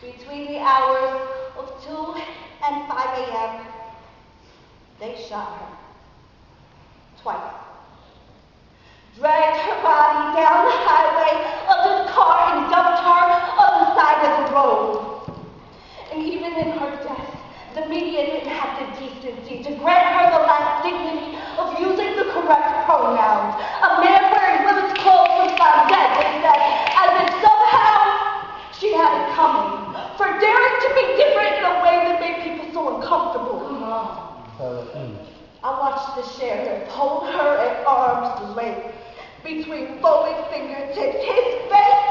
Between the hours of 2 and 5 a.m., they shot her twice. Dragged her body down the highway of this car and dumped her on the side of the road. And even in her death, the media didn't have the decency to grant her the last dignity of using the correct pronouns. A man wearing women's clothes was found dead, they said, as if somehow she had it coming, for daring to be different in a way that made people so uncomfortable. I watched the sheriff hold her at arm's length between flowing fingertips. His face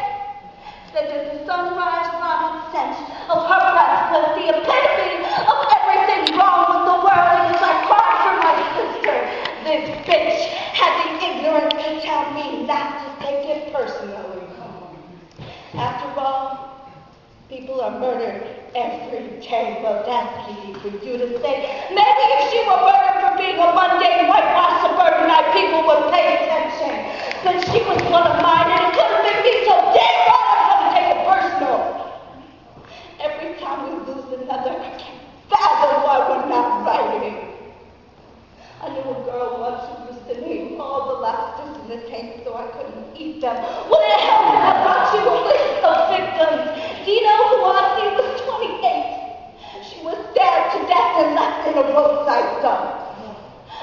said that the sunrise ramen scent of her breath was the epitome of everything wrong with the world. And as I cried for my sister, this bitch had the ignorance to tell me not to take it personally. After all, people are murdered every day. Well, that's easy for you to say. Maybe if she were murdered for being a mundane, whitewashed suburbanite, people would pay attention. But she was one of mine, and it couldn't make me so damn hard I couldn't take it personal. Every time we lose another, I can't fathom why we're not writing. I knew a girl once who used to name all the lobsters in the tank so I couldn't eat them. What the hell did I brought you a list of victims? Dino Huasi was 28. She was stabbed to death and left in a roadside dump.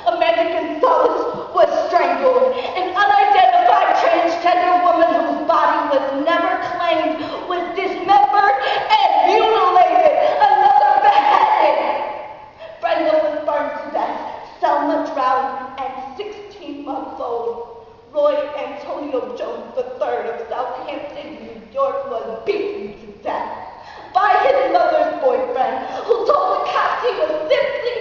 Amanda Gonzalez was strangled. An unidentified transgender woman whose body was never claimed was dismembered and mutilated. Another beheaded. Brenda was burned to death. Selma drowned at 16-month-old. Roy Antonio Jones III of Southampton, New York, was beaten to death by his mother's boyfriend, who told the cops he was simply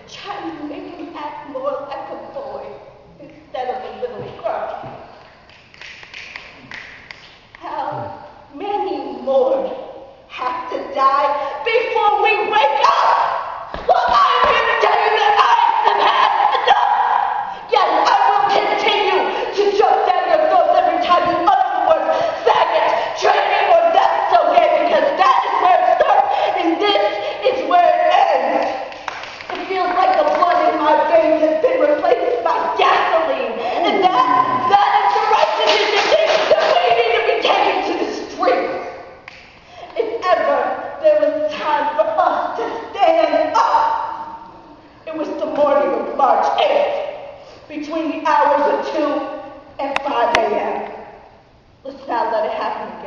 trying to make him act more like a boy instead of a little girl. How many more have to die before we wake up? Well, I'm here to tell you that I have had enough. Yes, I will continue to jump down your throats every time you utter the word faggot, training, or that's okay, because that is where it starts, and this is where it ends. It feels like the blood in my veins has been replaced by gasoline, and that is the right decision that we need to be taken to the streets. If ever there was time for us to stand up, it was the morning of March 8th, between the hours of 2 and 5 a.m. Let's not let it happen again.